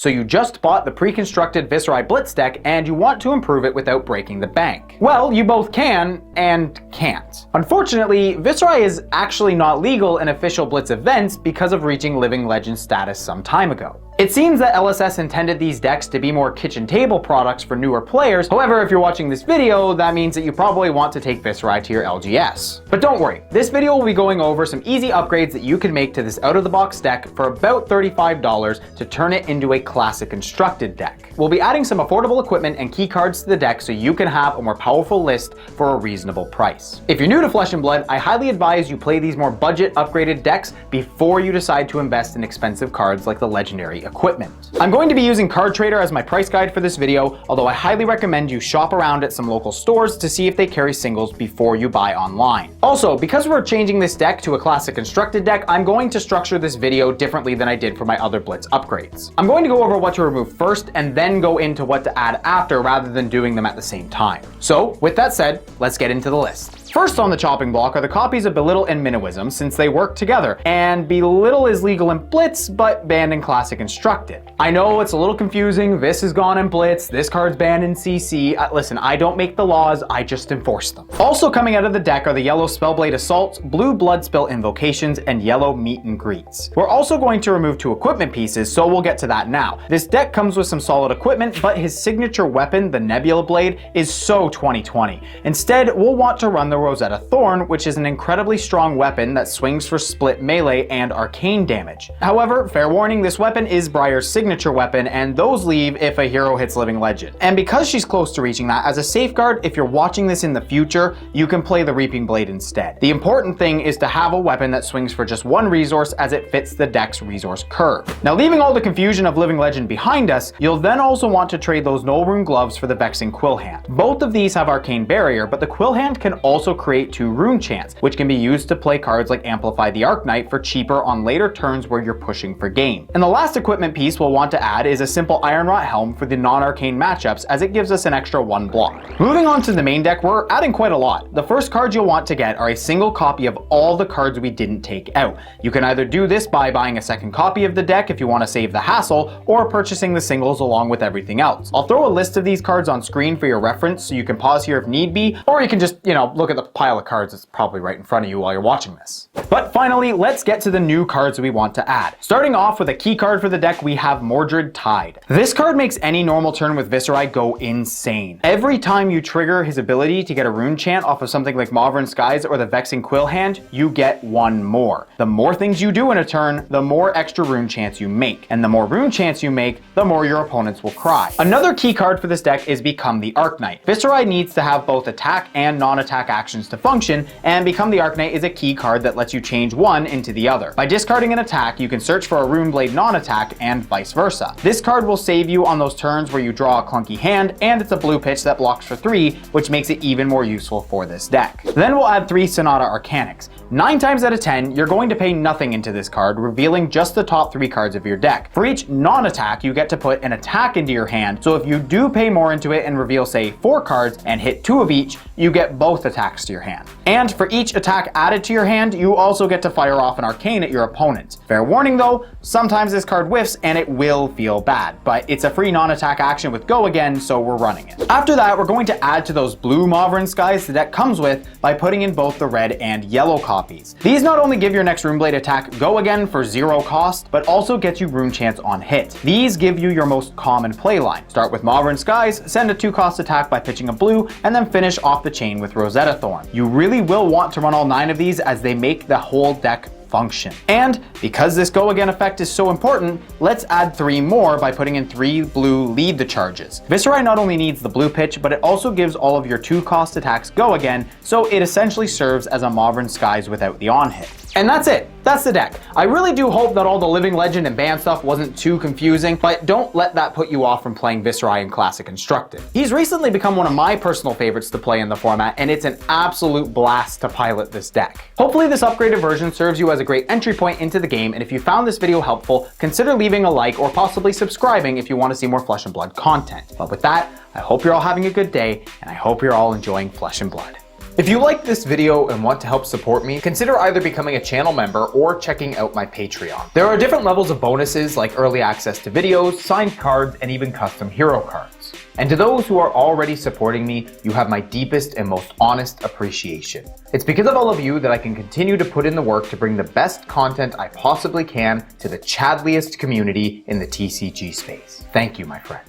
So you just bought the pre-constructed Viserai Blitz deck and you want to improve it without breaking the bank. Well, you both can and can't. Unfortunately, Viserai is actually not legal in official Blitz events because of reaching Living Legend status some time ago. It seems that LSS intended these decks to be more kitchen table products for newer players. However, if you're watching this video, that means that you probably want to take Viserai to your LGS. But don't worry, this video will be going over some easy upgrades that you can make to this out-of-the-box deck for about $35 to turn it into a classic constructed deck. We'll be adding some affordable equipment and key cards to the deck so you can have a more powerful list for a reasonable price. If you're new to Flesh and Blood, I highly advise you play these more budget upgraded decks before you decide to invest in expensive cards like the legendary equipment. I'm going to be using Card Trader as my price guide for this video, although I highly recommend you shop around at some local stores to see if they carry singles before you buy online. Also, because we're changing this deck to a classic constructed deck, I'm going to structure this video differently than I did for my other Blitz upgrades. I'm going to go over what to remove first and then go into what to add after rather than doing them at the same time. So, with that said, let's get into the list. First on the chopping block are the copies of Belittle and Minnowism, since they work together, and Belittle is legal in Blitz, but banned in Classic Constructed. I know it's a little confusing, this is gone in Blitz, this card's banned in CC. Listen, I don't make the laws, I just enforce them. Also coming out of the deck are the yellow Spellblade Assaults, blue Bloodspill Invocations, and yellow Meet and Greets. We're also going to remove 2 equipment pieces, so we'll get to that now. This deck comes with some solid equipment, but his signature weapon, the Nebula Blade, is so 2020. Instead, we'll want to run the Rosetta Thorn, which is an incredibly strong weapon that swings for split melee and arcane damage. However, fair warning, this weapon is Briar's signature weapon, and those leave if a hero hits Living Legend. And because she's close to reaching that, as a safeguard, if you're watching this in the future, you can play the Reaping Blade instead. The important thing is to have a weapon that swings for just 1 resource as it fits the deck's resource curve. Now, leaving all the confusion of Living Legend behind us, you'll then also want to trade those Null Rune Gloves for the Vexing Quill Hand. Both of these have Arcane Barrier, but the Quill Hand can also create 2 Rune Chants, which can be used to play cards like Amplify the Arknight for cheaper on later turns where you're pushing for game. And the last equipment piece we'll want to add is a simple Ironrot Helm for the non-arcane matchups, as it gives us an extra 1 block. Moving on to the main deck, we're adding quite a lot. The first cards you'll want to get are a single copy of all the cards we didn't take out. You can either do this by buying a second copy of the deck if you want to save the hassle, or purchasing the singles along with everything else. I'll throw a list of these cards on screen for your reference, so you can pause here if need be, or you can just, look at the pile of cards that's probably right in front of you while you're watching this. But finally, let's get to the new cards we want to add. Starting off with a key card for the deck, we have Mordred Tide. This card makes any normal turn with Viserai go insane. Every time you trigger his ability to get a rune chant off of something like Mauvrin Skies or the Vexing Quill Hand, you get 1 more. The more things you do in a turn, the more extra rune chants you make. And the more rune chants you make, the more your opponents will cry. Another key card for this deck is Become the Arknight. Viserai needs to have both attack and non-attack actions to function, and Become the Arknight is a key card that lets you change one into the other. By discarding an attack, you can search for a Rune Blade non-attack and vice versa. This card will save you on those turns where you draw a clunky hand, and it's a blue pitch that blocks for 3, which makes it even more useful for this deck. Then we'll add 3 Sonata Arcanics. 9 times out of 10, you're going to pay nothing into this card, revealing just the top 3 cards of your deck. For each non-attack, you get to put an attack into your hand, so if you do pay more into it and reveal, say, 4 cards and hit 2 of each, you get both attacks to your hand. And for each attack added to your hand, you also get to fire off an arcane at your opponent. Fair warning though, sometimes this card whiffs and it will feel bad, but it's a free non-attack action with Go Again, so we're running it. After that, we're going to add to those blue Mauvrin Skies the deck comes with by putting in both the red and yellow copies. These not only give your next Runeblade attack Go Again for 0 cost, but also get you rune chants on hit. These give you your most common playline. Start with Mauvrin Skies, send a 2-cost attack by pitching a blue, and then finish off the chain with Rosetta Thorn. You really will want to run all 9 of these as they make the whole deck function. And because this Go Again effect is so important, let's add 3 more by putting in 3 blue Lead the Charges. Viserai not only needs the blue pitch, but it also gives all of your 2-cost attacks Go Again, so it essentially serves as a Mauvrin Skies without the on-hit. And that's it. That's the deck. I really do hope that all the Living Legend and ban stuff wasn't too confusing, but don't let that put you off from playing Viserai in Classic Constructed. He's recently become one of my personal favorites to play in the format, and it's an absolute blast to pilot this deck. Hopefully this upgraded version serves you as a great entry point into the game, and if you found this video helpful, consider leaving a like or possibly subscribing if you want to see more Flesh and Blood content. But with that, I hope you're all having a good day, and I hope you're all enjoying Flesh and Blood. If you like this video and want to help support me, consider either becoming a channel member or checking out my Patreon. There are different levels of bonuses like early access to videos, signed cards, and even custom hero cards. And to those who are already supporting me, you have my deepest and most honest appreciation. It's because of all of you that I can continue to put in the work to bring the best content I possibly can to the Chadliest community in the TCG space. Thank you, my friend.